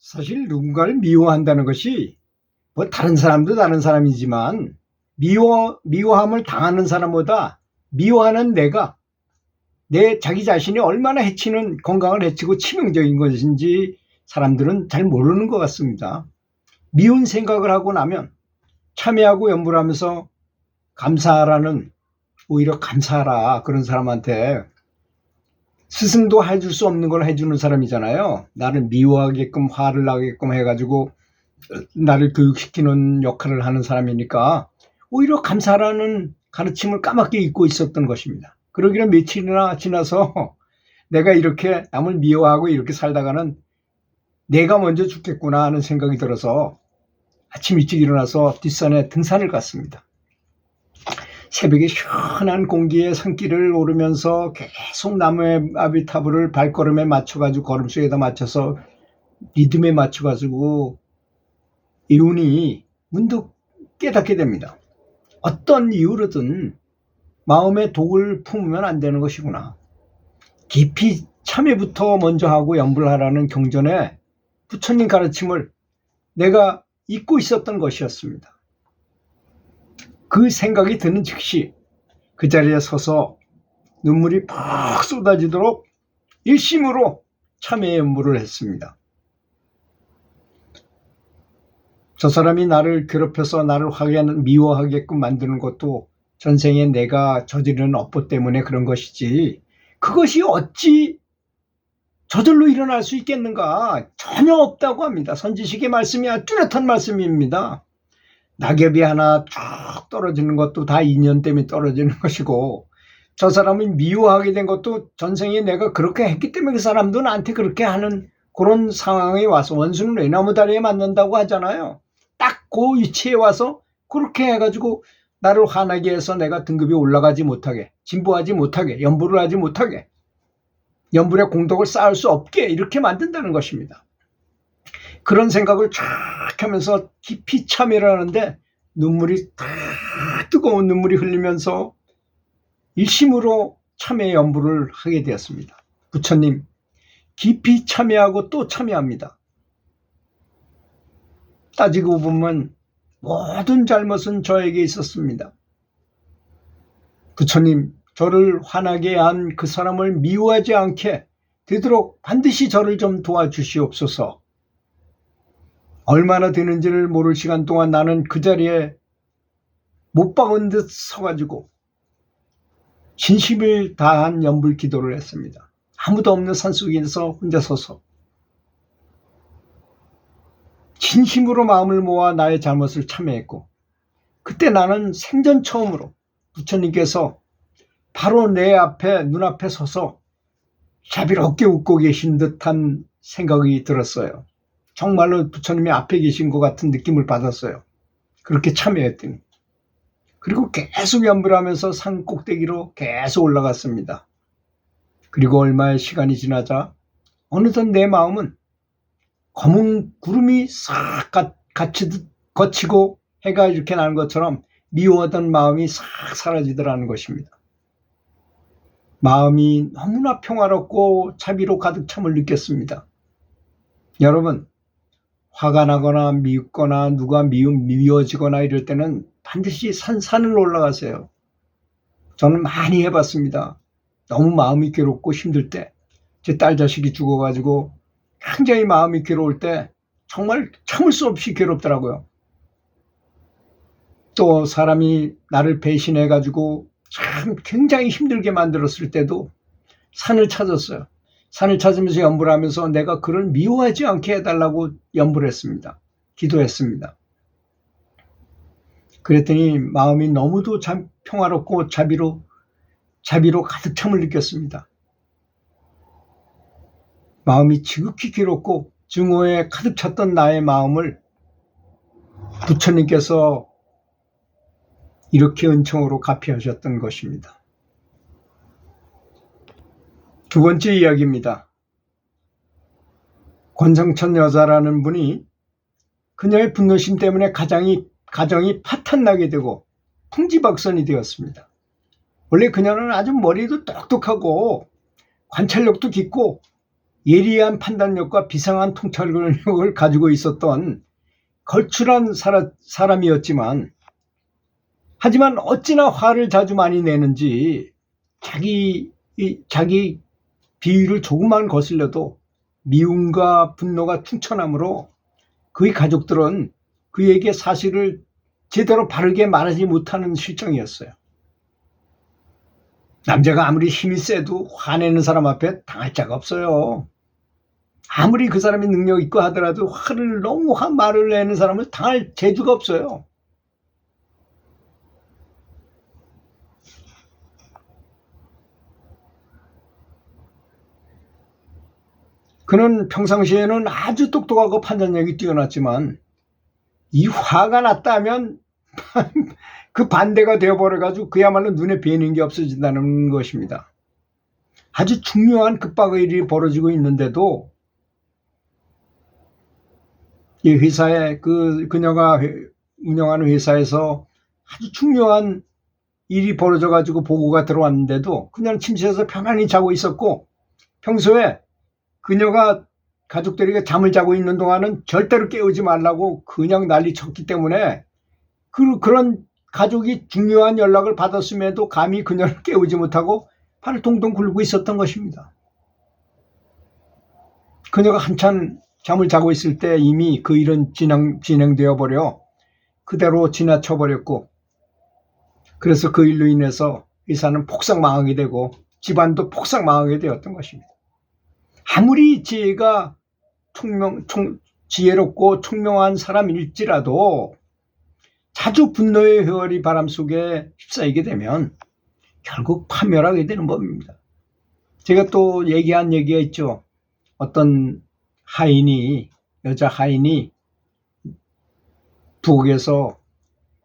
사실 누군가를 미워한다는 것이 뭐 다른 사람도 다른 사람이지만 미워함을 당하는 사람보다 미워하는 내가 내 자기 자신이 얼마나 해치는 건강을 해치고 치명적인 것인지 사람들은 잘 모르는 것 같습니다. 미운 생각을 하고 나면 참회하고 염불 하면서 감사하라는, 오히려 감사하라, 그런 사람한테 스승도 해줄 수 없는 걸 해주는 사람이잖아요. 나를 미워하게끔 화를 나게끔 해가지고 나를 교육시키는 역할을 하는 사람이니까 오히려 감사라는 가르침을 까맣게 잊고 있었던 것입니다. 그러기는 며칠이나 지나서 내가 이렇게 남을 미워하고 이렇게 살다가는 내가 먼저 죽겠구나 하는 생각이 들어서 아침 일찍 일어나서 뒷산에 등산을 갔습니다. 새벽에 시원한 공기에 산길을 오르면서 계속 나무의 아비타불을 발걸음에 맞춰가지고 걸음수에다 맞춰서 리듬에 맞춰가지고 이운이 문득 깨닫게 됩니다. 어떤 이유로든 마음에 독을 품으면 안 되는 것이구나. 깊이 참회부터 먼저 하고 염불하라는 경전에 부처님 가르침을 내가 잊고 있었던 것이었습니다. 그 생각이 드는 즉시 그 자리에 서서 눈물이 팍 쏟아지도록 일심으로 참회 염불을 했습니다. 저 사람이 나를 괴롭혀서 나를 미워하게끔 만드는 것도 전생에 내가 저지른 업보 때문에 그런 것이지, 그것이 어찌 저절로 일어날 수 있겠는가? 전혀 없다고 합니다. 선지식의 말씀이 아주 뚜렷한 말씀입니다. 낙엽이 하나 쭉 떨어지는 것도 다 인연 때문에 떨어지는 것이고, 저 사람이 미워하게 된 것도 전생에 내가 그렇게 했기 때문에 그 사람도 나한테 그렇게 하는 그런 상황에 와서, 원수는 외나무 다리에 맞는다고 하잖아요. 딱 그 위치에 와서 그렇게 해가지고 나를 화나게 해서 내가 등급이 올라가지 못하게, 진보하지 못하게, 염불을 하지 못하게, 염불의 공덕을 쌓을 수 없게 이렇게 만든다는 것입니다. 그런 생각을 쫙 하면서 깊이 참회를 하는데 눈물이 다 뜨거운 눈물이 흘리면서 일심으로 참회 염불을 하게 되었습니다. 부처님, 깊이 참회하고 또 참회합니다. 따지고 보면 모든 잘못은 저에게 있었습니다. 부처님, 저를 화나게 한 그 사람을 미워하지 않게 되도록 반드시 저를 좀 도와주시옵소서. 얼마나 되는지를 모를 시간 동안 나는 그 자리에 못 박은 듯 서가지고 진심을 다한 염불 기도를 했습니다. 아무도 없는 산속에서 혼자 서서 진심으로 마음을 모아 나의 잘못을 참회했고, 그때 나는 생전 처음으로 부처님께서 바로 내 앞에, 눈앞에 서서 자비롭게 웃고 계신 듯한 생각이 들었어요. 정말로 부처님이 앞에 계신 것 같은 느낌을 받았어요. 그렇게 참여했더니. 그리고 계속 염불하면서 산 꼭대기로 계속 올라갔습니다. 그리고 얼마의 시간이 지나자 어느덧 내 마음은 검은 구름이 싹 거치고 해가 이렇게 나는 것처럼 미워하던 마음이 싹 사라지더라는 것입니다. 마음이 너무나 평화롭고 자비로 가득 참을 느꼈습니다. 여러분, 화가 나거나 미웠거나 누가 미워지거나 이럴 때는 반드시 산을 올라가세요. 저는 많이 해봤습니다. 너무 마음이 괴롭고 힘들 때, 제 딸 자식이 죽어가지고 굉장히 마음이 괴로울 때 정말 참을 수 없이 괴롭더라고요. 또 사람이 나를 배신해가지고 참 굉장히 힘들게 만들었을 때도 산을 찾았어요. 산을 찾으면서 염불을 하면서 내가 그를 미워하지 않게 해달라고 염불을 했습니다. 기도했습니다. 그랬더니 마음이 너무도 참 평화롭고 자비로 가득 참을 느꼈습니다. 마음이 지극히 괴롭고 증오에 가득 찼던 나의 마음을 부처님께서 이렇게 은총으로 가피하셨던 것입니다. 두 번째 이야기입니다. 권성천 여자라는 분이 그녀의 분노심 때문에 가정이 파탄나게 되고 풍지박선이 되었습니다. 원래 그녀는 아주 머리도 똑똑하고 관찰력도 깊고 예리한 판단력과 비상한 통찰력을 가지고 있었던 걸출한 사람이었지만, 하지만 어찌나 화를 자주 많이 내는지 자기 비위를 조금만 거슬려도 미움과 분노가 충천하므로 그의 가족들은 그에게 사실을 제대로 바르게 말하지 못하는 실정이었어요. 남자가 아무리 힘이 세도 화내는 사람 앞에 당할 자가 없어요. 아무리 그 사람이 능력 있고 하더라도 화를 너무 말을 내는 사람을 당할 재주가 없어요. 그는 평상시에는 아주 똑똑하고 판단력이 뛰어났지만 이 화가 났다면 그 반대가 되어버려가지고 그야말로 눈에 뵈는 게 없어진다는 것입니다. 아주 중요한 급박의 일이 벌어지고 있는데도 이 회사에 그녀가 운영하는 회사에서 아주 중요한 일이 벌어져가지고 보고가 들어왔는데도 그녀는 침실에서 편안히 자고 있었고, 평소에 그녀가 가족들에게 잠을 자고 있는 동안은 절대로 깨우지 말라고 그냥 난리쳤기 때문에 그런 가족이 중요한 연락을 받았음에도 감히 그녀를 깨우지 못하고 팔을 동동 굴고 있었던 것입니다. 그녀가 한참 잠을 자고 있을 때 이미 그 일은 진행되어 버려 그대로 지나쳐 버렸고, 그래서 그 일로 인해서 회사는 폭삭 망하게 되고 집안도 폭삭 망하게 되었던 것입니다. 아무리 지혜롭고 총명한 사람일지라도 자주 분노의 회오리 바람 속에 휩싸이게 되면 결국 파멸하게 되는 법입니다. 제가 또 얘기한 얘기가 있죠. 어떤 여자 하인이 부엌에서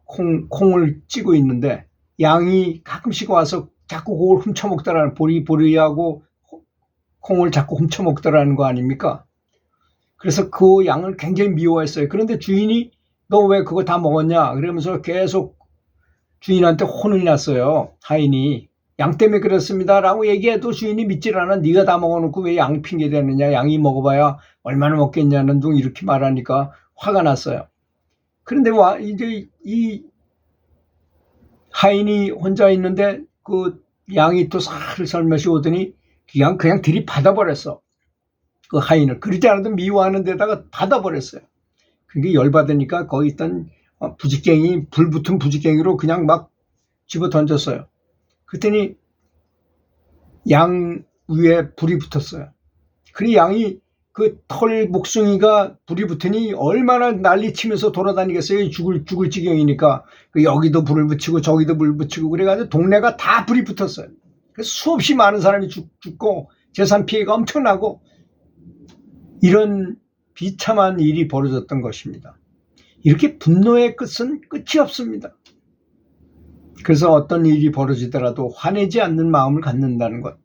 콩을 찌고 있는데 양이 가끔씩 와서 자꾸 그걸 훔쳐먹더라는, 보리하고 콩을 자꾸 훔쳐먹더라는 거 아닙니까? 그래서 그 양을 굉장히 미워했어요. 그런데 주인이 너 왜 그거 다 먹었냐? 그러면서 계속 주인한테 혼을 났어요. 하인이 양 때문에 그렇습니다 라고 얘기해도 주인이 믿질 않아. 네가 다 먹어놓고 왜 양 핑계 대느냐? 양이 먹어봐야 얼마나 먹겠냐는 둥 이렇게 말하니까 화가 났어요. 그런데 이제 이 하인이 혼자 있는데 그 양이 또 살살며시 오더니 그냥 들이받아버렸어. 그 하인을. 그러지 않아도 미워하는 데다가 받아버렸어요. 그게 열받으니까 거기 있던 불 붙은 부지깽이로 그냥 막 집어 던졌어요. 그랬더니 양 위에 불이 붙었어요. 그리 양이 그 털 목숭이가 불이 붙으니 얼마나 난리치면서 돌아다니겠어요. 죽을 지경이니까. 여기도 불을 붙이고 저기도 불 붙이고 그래가지고 동네가 다 불이 붙었어요. 그래서 수없이 많은 사람이 죽고 재산 피해가 엄청나고 이런 비참한 일이 벌어졌던 것입니다. 이렇게 분노의 끝은 끝이 없습니다. 그래서 어떤 일이 벌어지더라도 화내지 않는 마음을 갖는다는 것.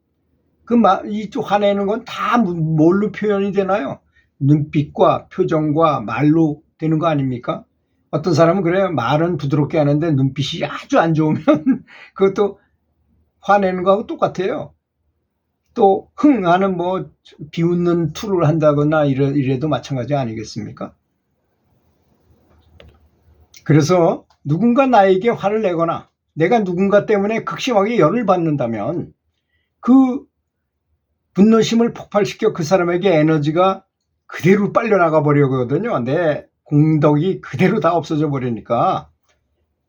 이쪽 화내는 건 다 뭘로 표현이 되나요? 눈빛과 표정과 말로 되는 거 아닙니까? 어떤 사람은 그래요. 말은 부드럽게 하는데 눈빛이 아주 안 좋으면 그것도 화내는 거하고 똑같아요. 또 흥하는 비웃는 투를 한다거나 이래도 마찬가지 아니겠습니까? 그래서 누군가 나에게 화를 내거나 내가 누군가 때문에 극심하게 열을 받는다면 그 분노심을 폭발시켜 그 사람에게 에너지가 그대로 빨려나가 버리거든요. 내 공덕이 그대로 다 없어져 버리니까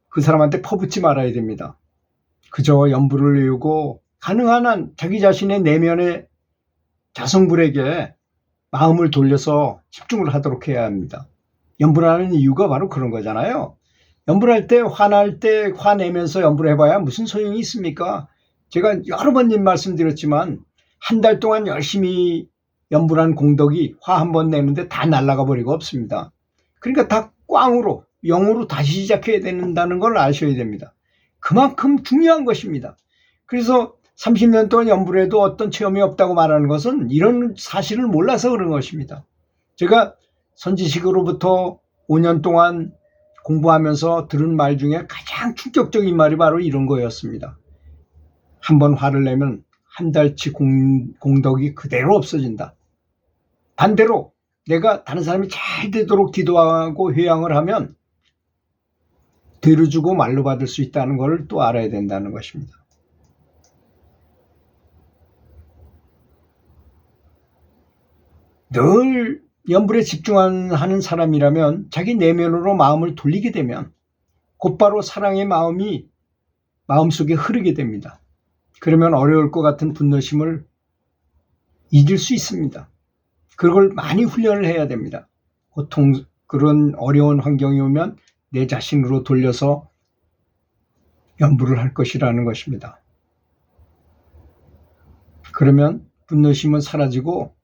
그 사람한테 퍼붓지 말아야 됩니다. 그저 염불을 내우고 가능한 한 자기 자신의 내면의 자성불에게 마음을 돌려서 집중을 하도록 해야 합니다. 염불하는 이유가 바로 그런 거잖아요. 염불할 때, 화날 때 화내면서 염불해봐야 무슨 소용이 있습니까? 제가 여러 번 말씀드렸지만 한 달 동안 열심히 염불한 공덕이 화 한 번 내는데 다 날아가 버리고 없습니다. 그러니까 다 꽝으로 0으로 다시 시작해야 된다는 걸 아셔야 됩니다. 그만큼 중요한 것입니다. 그래서 30년 동안 염불해도 어떤 체험이 없다고 말하는 것은 이런 사실을 몰라서 그런 것입니다. 제가 선지식으로부터 5년 동안 공부하면서 들은 말 중에 가장 충격적인 말이 바로 이런 거였습니다. 한 번 화를 내면 한 달치 공덕이 그대로 없어진다. 반대로 내가 다른 사람이 잘 되도록 기도하고 회양을 하면 되로 주고 말로 받을 수 있다는 걸 또 알아야 된다는 것입니다. 늘 염불에 집중하는 사람이라면 자기 내면으로 마음을 돌리게 되면 곧바로 사랑의 마음이 마음속에 흐르게 됩니다. 그러면 어려울 것 같은 분노심을 잊을 수 있습니다. 그걸 많이 훈련을 해야 됩니다. 보통 그런 어려운 환경이 오면 내 자신으로 돌려서 염불을 할 것이라는 것입니다. 그러면 분노심은 사라지고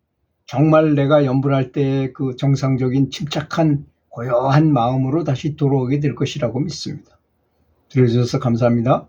정말 내가 염불할 때 그 정상적인 침착한 고요한 마음으로 다시 돌아오게 될 것이라고 믿습니다. 들어주셔서 감사합니다.